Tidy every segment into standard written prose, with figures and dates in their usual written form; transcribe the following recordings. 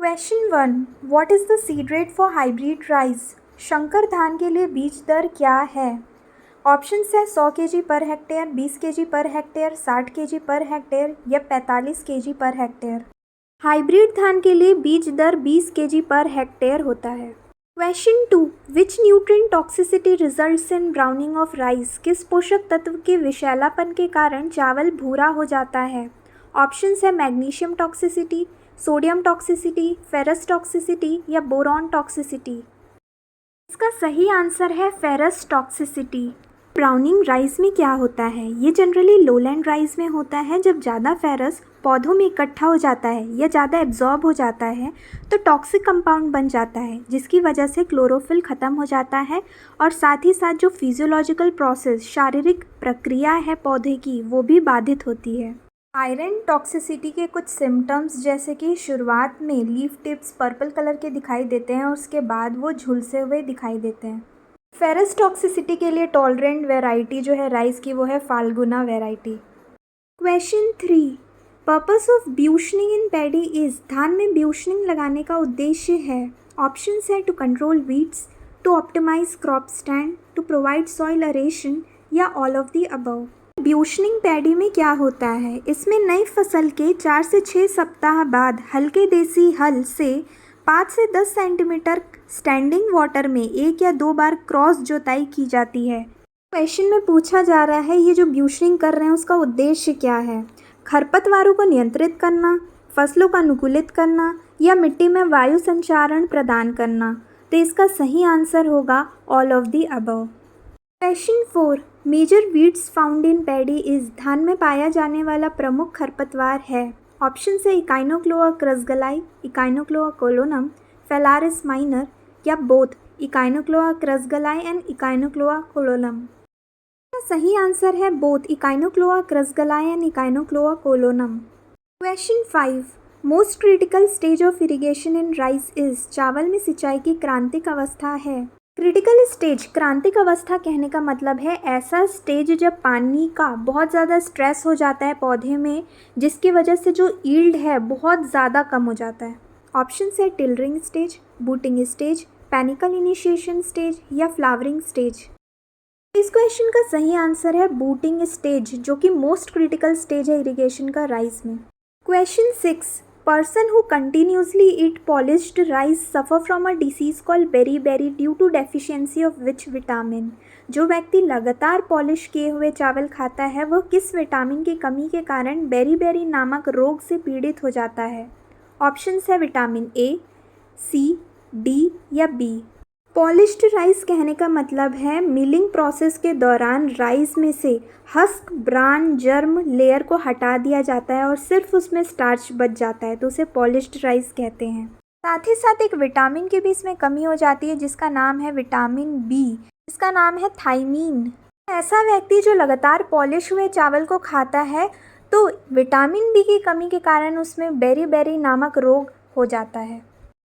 Question 1, what is the seed rate for hybrid rice? Shankar धान के लिए बीज दर क्या है? ऑप्शंस है 100 KG per hectare, 20 KG per hectare, 60 KG per hectare या 45 केजी पर हेक्टेयर। हाइब्रिड धान के लिए बीज दर 20 केजी पर हेक्टेयर होता है। Question 2, which nutrient toxicity results in browning of rice? किस पोषक तत्व के विषैलापन के कारण चावल भूरा हो जाता है? ऑप्शंस है magnesium toxicity, sodium toxicity, ferrous toxicity या बोरॉन टॉक्सिसिटी। इसका सही आंसर है फेरस टॉक्सिसिटी। ब्राउनिंग राइस में क्या होता है? ये जनरली लोलैंड राइस में होता है। जब ज़्यादा फेरस पौधों में इकट्ठा हो जाता है या ज़्यादा एब्जॉर्ब हो जाता है तो टॉक्सिक कंपाउंड बन जाता है, जिसकी वजह से क्लोरोफिल ख़त्म हो जाता है और साथ ही साथ जो फिजियोलॉजिकल प्रोसेस, शारीरिक प्रक्रिया है पौधे की, वो भी बाधित होती है। आयरन टॉक्सिसिटी के कुछ सिम्टम्स जैसे कि शुरुआत में लीफ टिप्स पर्पल कलर के दिखाई देते हैं और उसके बाद वो झुलसे हुए दिखाई देते हैं। फेरस टॉक्सिसिटी के लिए टॉलरेंट वैरायटी जो है राइस की वो है Phalguna variety. Question 3, purpose of beushening in paddy is? धान में ब्यूशनिंग लगाने का उद्देश्य है। ऑप्शंस है to control weeds, to optimize crop stand, to provide soil aeration या all of the above. Beushening paddy में क्या होता है? इसमें नई फसल के 4 से 6 सप्ताह बाद हल्के देसी हल से 5 से 10 सेंटीमीटर स्टैंडिंग वाटर में 1 या 2 बार क्रॉस जोताई की जाती है। क्वेश्चन में पूछा जा रहा है ये जो ब्यूशनिंग कर रहे हैं उसका उद्देश्य क्या है? खरपतवारों को नियंत्रित करना, फसलों का अनुकूलित करना या मिट्टी में वायु संचारण प्रदान करना? तो इसका सही आंसर होगा all of the above. Question 4, major weeds found in paddy is? धान में पाया जाने वाला प्रमुख खरपतवार है। ऑप्शन है Echinochloa crusgalli, Echinochloa colonum, Phalaris minor या both Echinochloa crusgalli and Echinochloa colonum. सही आंसर है both Echinochloa crusgalli and Echinochloa colonum. Question 5, most critical stage of irrigation in rice is? चावल में सिंचाई की क्रांतिक अवस्था है। क्रिटिकल स्टेज, क्रांतिक अवस्था कहने का मतलब है ऐसा स्टेज जब पानी का बहुत ज़्यादा स्ट्रेस हो जाता है पौधे में, जिसकी वजह से जो यील्ड है बहुत ज़्यादा कम हो जाता है। ऑप्शन है tillering stage, booting stage, panicle initiation stage या फ्लावरिंग स्टेज। इस क्वेश्चन का सही आंसर है बूटिंग स्टेज, जो कि मोस्ट क्रिटिकल स्टेज है इरिगेशन का राइस में। Question 6, person who continuously eat polished rice suffer from a disease called beriberi due to deficiency of which vitamin? जो व्यक्ति लगातार पॉलिश किए हुए चावल खाता है वह किस विटामिन की कमी के कारण बेरीबेरी नामक रोग से पीड़ित हो जाता है? ऑप्शंस है विटामिन ए, सी, डी या बी। पॉलिश्ड राइस कहने का मतलब है मिलिंग प्रोसेस के दौरान राइस में से हस्क, ब्रान, जर्म लेयर को हटा दिया जाता है और सिर्फ उसमें स्टार्च बच जाता है, तो उसे पॉलिश्ड राइस कहते हैं। साथ ही साथ एक विटामिन की भी इसमें कमी हो जाती है जिसका नाम है विटामिन बी, इसका नाम है थाइमीन। ऐसा व्यक्ति जो लगातार पॉलिश हुए चावल को खाता है तो विटामिन बी की कमी के कारण उसमें बेरीबेरी नामक रोग हो जाता है।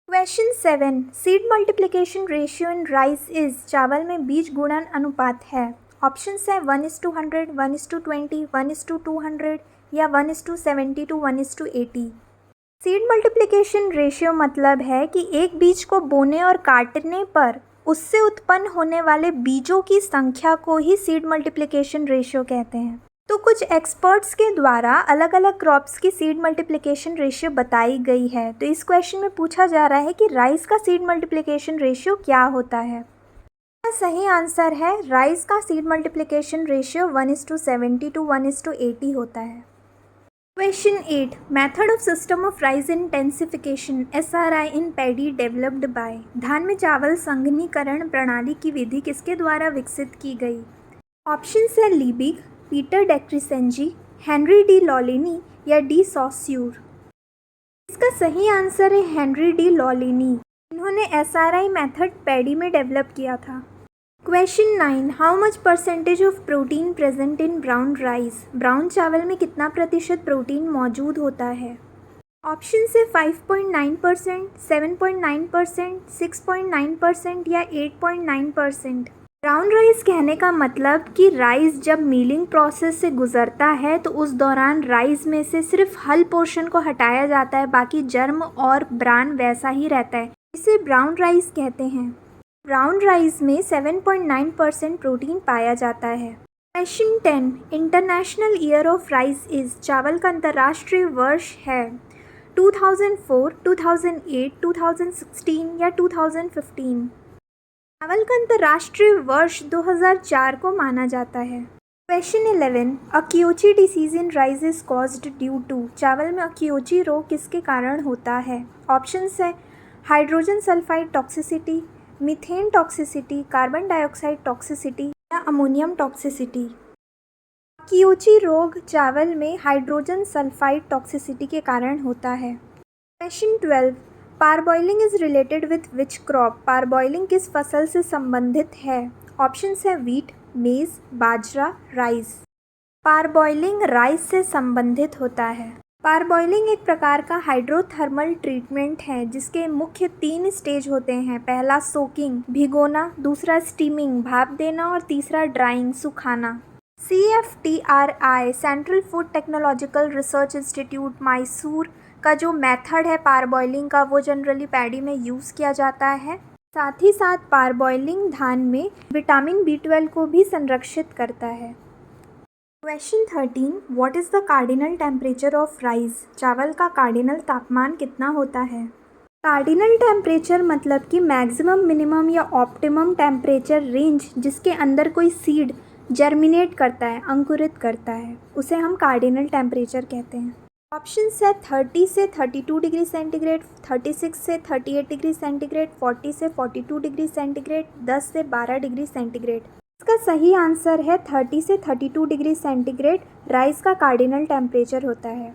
Question 7, seed multiplication ratio in rice is? चावल में बीज गुणन अनुपात है। ऑप्शंस है 1:100, 1:20, 1:200 या 1:70 to 1:80। सीड मल्टीप्लिकेशन रेशियो मतलब है कि एक बीज को बोने और काटने पर उससे उत्पन्न होने वाले बीजों की संख्या को ही सीड मल्टीप्लिकेशन रेशियो कहते हैं। तो कुछ एक्सपर्ट्स के द्वारा अलग अलग क्रॉप्स की सीड मल्टीप्लिकेशन रेशियो बताई गई है। तो इस क्वेश्चन में पूछा जा रहा है कि राइस का सीड मल्टीप्लिकेशन रेशियो क्या होता है? सही आंसर है राइस का सीड मल्टीप्लिकेशन रेशियो 1:70 to 1:80 होता है। Question 8, method of system of rice intensification SRI in paddy developed by? धान में चावल संघनीकरण प्रणाली की विधि किसके द्वारा विकसित की गई? ऑप्शंस है लीबिग, पीटर डेक्रिसेंजी, हेनरी डी लॉलिनी या डी सॉस्यूर। इसका सही आंसर है हेनरी डी लॉलिनी। इन्होंने SRI मेथड पैडी में डेवलप किया था। Question 9, how much percentage of protein present in brown rice? Brown चावल में कितना प्रतिशत प्रोटीन मौजूद होता है? ऑप्शन है 5.9%, 7.9%, 6.9% या 8.9%। ब्राउन राइस कहने का मतलब कि राइस जब मिलिंग प्रोसेस से गुजरता है तो उस दौरान राइस में से सिर्फ हल पोर्शन को हटाया जाता है, बाकी जर्म और ब्रान वैसा ही रहता है, इसे ब्राउन राइस कहते हैं। ब्राउन राइस में 7.9% प्रोटीन पाया जाता है। Question 10, international year of rice is, चावल का अंतर्राष्ट्रीय वर्ष है 2004, 2008, 2016 या 2015। चावल का अंतर्राष्ट्रीय वर्ष 2004 को माना जाता है। Question 11, akiochi disease in rice is caused due to, चावल में अकियोची रोग किसके कारण होता है? ऑप्शंस है hydrogen sulphide toxicity, methane toxicity, carbon dioxide toxicity या अमोनियम टॉक्सिसिटी। अकियोची रोग चावल में हाइड्रोजन सल्फाइड टॉक्सिसिटी के कारण होता है। Question 12, parboiling is related with which crop, parboiling किस फसल से संबंधित है? ऑप्शंस है व्हीट, मेज, बाजरा, राइस। पारबॉइलिंग राइस से संबंधित होता है। पारबॉइलिंग एक प्रकार का हाइड्रोथर्मल ट्रीटमेंट है जिसके मुख्य 3 स्टेज होते हैं। पहला सोकिंग भिगोना, दूसरा स्टीमिंग भाप देना और तीसरा ड्राइंग सुखाना। CFTRI central food technological research institute Mysore का जो मेथड है पारबॉइलिंग का वो जनरली पैडी में यूज़ किया जाता है। साथ ही साथ पारबॉइलिंग धान में विटामिन B12 को भी संरक्षित करता है। Question 13, what is the cardinal temperature of rice, चावल का कार्डिनल तापमान कितना होता है? कार्डिनल टेम्परेचर मतलब कि मैक्सिमम, मिनिमम या ऑप्टिमम टेम्परेचर रेंज जिसके अंदर कोई सीड जर्मिनेट करता है, अंकुरित करता है, उसे हम कार्डिनल टेम्परेचर कहते हैं। ऑप्शंस है 30 से 32 डिग्री सेंटीग्रेड, 36 से 38 डिग्री सेंटीग्रेड, 40 से 42 डिग्री सेंटीग्रेड, 10 से 12 डिग्री सेंटीग्रेड। इसका सही आंसर है 30 से 32 डिग्री सेंटीग्रेड राइस का कार्डिनल टेम्परेचर होता है।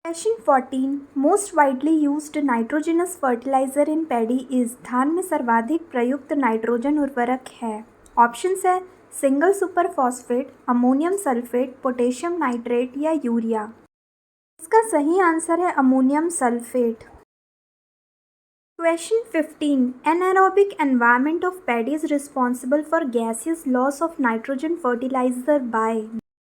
Question 14, most widely used nitrogenous fertiliser in paddy is, धान में सर्वाधिक प्रयुक्त नाइट्रोजन उर्वरक है। ऑप्शंस है single super phosphate, ammonium sulphate, potassium nitrate या यूरिया। इसका सही आंसर है ammonium sulphate. Question 15, anaerobic environment of paddy is responsible for gaseous loss of nitrogen fertiliser by,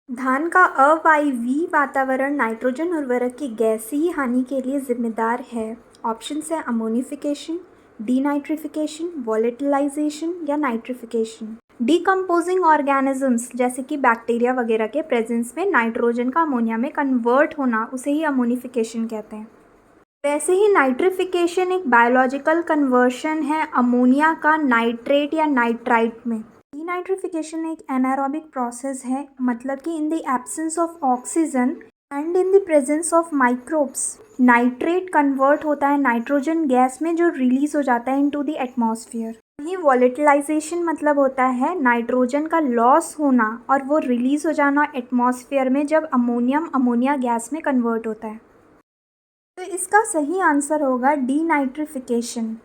धान का अवायवीय वातावरण नाइट्रोजन उर्वरक की गैसीय हानि के लिए जिम्मेदार है। ऑप्शंस है अमोनिफिकेशन, डीनाइट्रिफिकेशन, वॉलेटिलाइजेशन या नाइट्रिफिकेशन। डीकम्पोजिंग ऑर्गेनिजम्स जैसे कि बैक्टीरिया वगैरह के प्रेजेंस में नाइट्रोजन का अमोनिया में कन्वर्ट होना उसे ही अमोनिफिकेशन कहते हैं। वैसे ही नाइट्रिफिकेशन एक बायोलॉजिकल कन्वर्शन है अमोनिया का नाइट्रेट या नाइट्राइट में। डीनाइट्रिफिकेशन एक एनारोबिक प्रोसेस है, मतलब कि in the absence of oxygen and in the presence of microbes nitrate convert होता है नाइट्रोजन गैस में जो रिलीज हो जाता है इनटू द एटमॉस्फेयर। वहीं वॉलेटिलाइजेशन मतलब होता है नाइट्रोजन का लॉस होना और वो रिलीज हो जाना एटमॉस्फेयर में जब अमोनियम अमोनिया गैस में कन्वर्ट होता है। तो इसका सही आंसर होगा डीनाइट्रिफिकेशन।